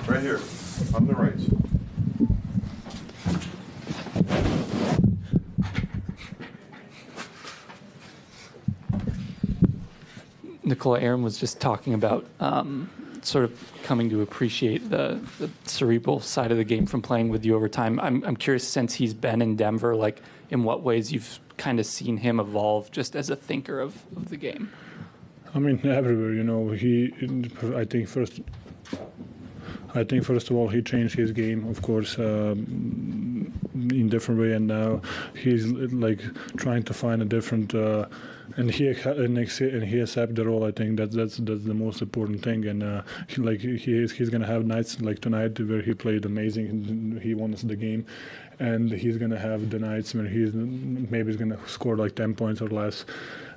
Right here, on the right. Nikola, Aaron was just talking about sort of coming to appreciate the cerebral side of the game from playing with you over time. I'm curious, since he's been in Denver, like in what ways you've kind of seen him evolve just as a thinker of the game? I mean, everywhere, you know, I think first of all he changed his game, of course, in different way, and now he's like trying to find a different, and he accepts the role. I think that's the most important thing, and he's gonna have nights like tonight where he played amazing, and he won us the game, and he's gonna have the nights where he's gonna score like 10 points or less.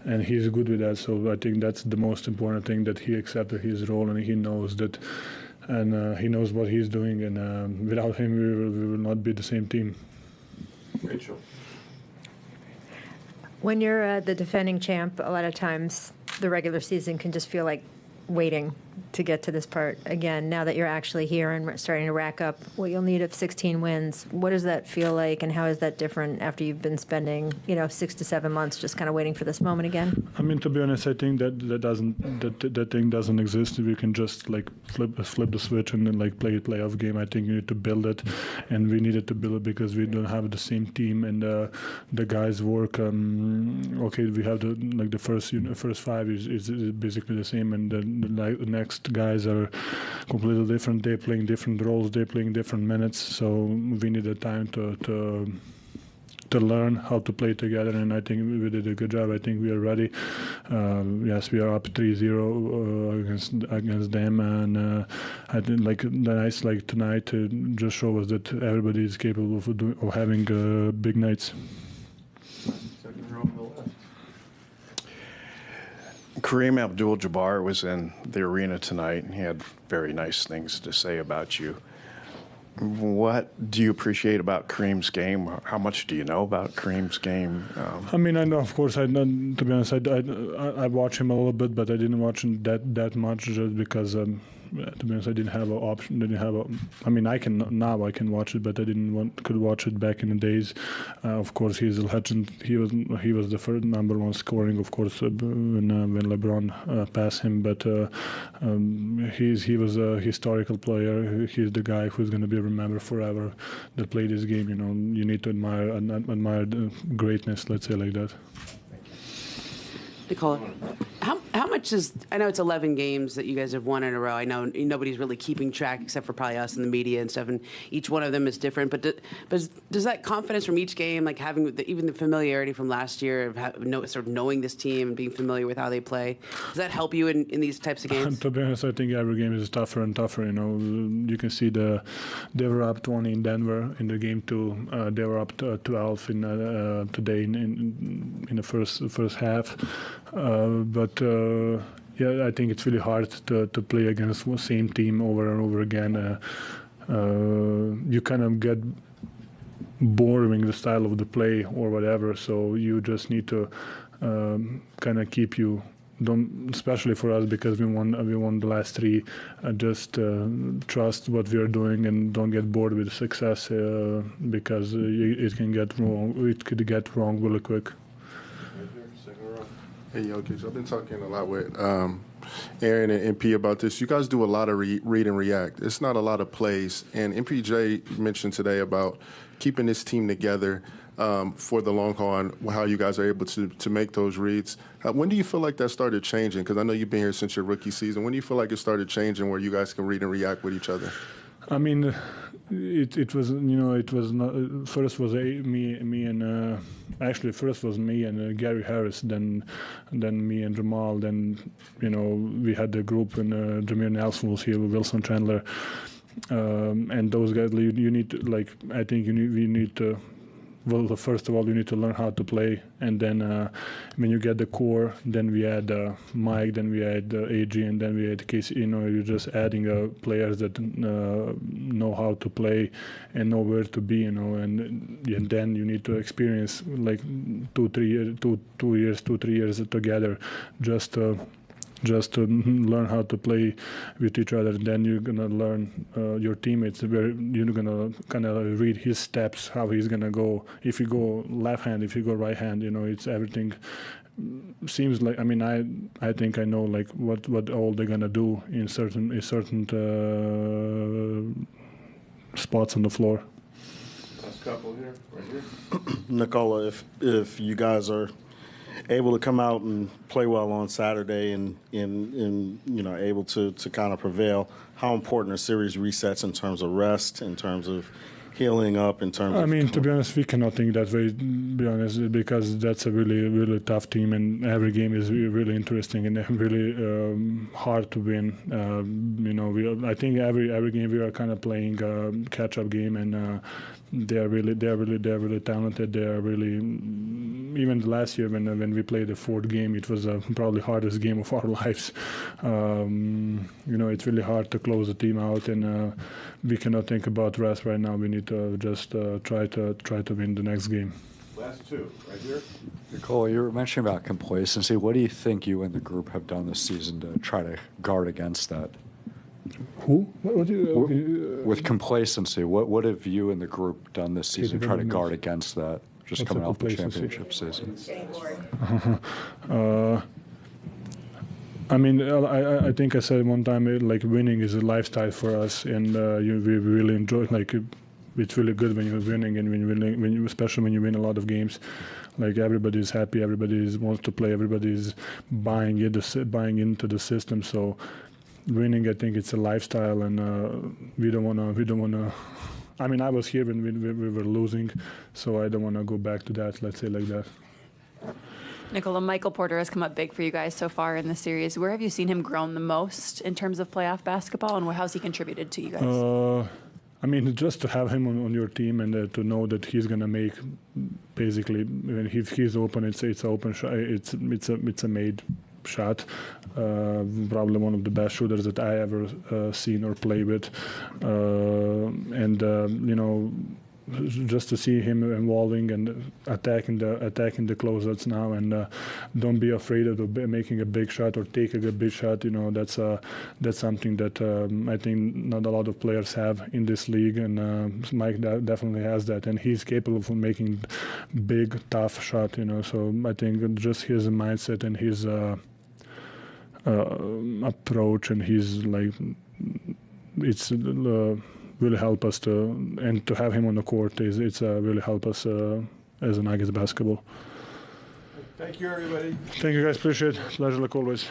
And he's good with that, so I think that's the most important thing, that he accepted his role and he knows that, and he knows what he's doing. And without him, we will not be the same team. Rachel. When you're the defending champ, a lot of times the regular season can just feel like waiting to get to this part again. Now that you're actually here and starting to rack up what you'll need of 16 wins, what does that feel like, and how is that different after you've been spending 6 to 7 months just kind of waiting for this moment again? I mean, to be honest, I think that thing doesn't exist. We can just like flip the switch and then like play a playoff game. I think you need to build it, and we needed to build it because we don't have the same team, and the guys work. Okay, we have the first five is basically the same, and the next guys are completely different. They're playing different roles. They're playing different minutes. So we needed time to learn how to play together, and I think we did a good job. I think we are ready. Yes, we are up 3-0 against them, and I think like the nights like tonight just show us that everybody is capable of having big nights. Second row on the left. Kareem Abdul-Jabbar was in the arena tonight, and he had very nice things to say about you. What do you appreciate about Kareem's game? How much do you know about Kareem's game? I mean, I know, of course. To be honest, I watch him a little bit, but I didn't watch him that much just because. To be honest, I didn't have an option. I mean, I can watch it, but I could watch it back in the days. Of course, he's a legend. He was the first number one scoring, of course, when LeBron passed him. But he was a historical player. He's the guy who's going to be remembered forever that played this game. You know, you need to admire the greatness. Let's say like that. Nikola, how much is, I know it's 11 games that you guys have won in a row. I know nobody's really keeping track except for probably us in the media and stuff, and each one of them is different. But does that confidence from each game, like having even the familiarity from last year of sort of knowing this team and being familiar with how they play, does that help you in these types of games? To be honest, I think every game is tougher and tougher. You know, you can see they were up 20 in Denver in the game 2. They were up 12 in today in the first half. Yeah, I think it's really hard to play against the same team over and over again. You kind of get bored with the style of the play or whatever, so you just need to kind of keep you. Don't, especially for us because we won the last 3. Just trust what we are doing and don't get bored with the success because it can get wrong. It could get wrong really quick. Hey, Jokic, I've been talking a lot with Aaron and MP about this. You guys do a lot of read and react. It's not a lot of plays. And MPJ mentioned today about keeping this team together for the long haul and how you guys are able to make those reads. When do you feel like that started changing? Because I know you've been here since your rookie season. When do you feel like it started changing where you guys can read and react with each other? I mean, it was, it was not, first was me and actually first was me and Gary Harris, then me and Jamal, then we had the group and Jameer Nelson was here, Wilson Chandler, and those guys. You need to, like, I think we need to. Well, first of all, you need to learn how to play, and then when you get the core, then we add Mike, then we add AG, and then we add Casey. You're just adding players that know how to play and know where to be. And then you need to experience like 2-3 years together, just to just to learn how to play with each other. Then you're gonna learn your teammates. You're gonna kind of read his steps, how he's gonna go. If you go left hand, if you go right hand, it's everything. Seems like I think I know like what all they're gonna do in certain spots on the floor. Last couple here, right here. Nikola, if you guys are able to come out and play well on Saturday and able to kind of prevail, how important are series resets in terms of rest, in terms of healing up, in terms of... to be honest, we cannot think that way, be honest, because that's a really, really tough team, and every game is really interesting and really hard to win. I think every game we are kind of playing a catch-up game, and they're really talented. They are really, even last year when we played the fourth game, it was probably hardest game of our lives. It's really hard to close the team out, and we cannot think about rest right now. We need to just try to win the next game. Last two, right here. Nikola, you were mentioning about complacency. What do you think you and the group have done this season to try to guard against that? Who? What do you, with complacency, what have you and the group done this season to try to guard against that? Just What's coming a off the complacency? championship season. I think I said one time, like winning is a lifestyle for us, and we really enjoy. Like it's really good when you're winning, and especially when you win a lot of games. Like everybody's happy, everybody wants to play, everybody's buying into the system. So winning, I think it's a lifestyle, and we don't wanna. I was here when we were losing, so I don't want to go back to that. Let's say like that. Nikola, Michael Porter has come up big for you guys so far in the series. Where have you seen him grown the most in terms of playoff basketball, and how's he contributed to you guys? Just to have him on your team, and to know that he's gonna make, basically, if he's open, it's open shot. It's a made shot. Probably one of the best shooters that I ever seen or play with, just to see him evolving and attacking the closeouts now, and don't be afraid of making a big shot or taking a big shot. That's something that I think not a lot of players have in this league, and Mike definitely has that, and he's capable of making big, tough shot. So I think just his mindset and his approach, and his it's really help us to have him on the court it's really help us as a Nuggets basketball. Thank you, everybody. Thank you guys, appreciate it. Pleasure like always.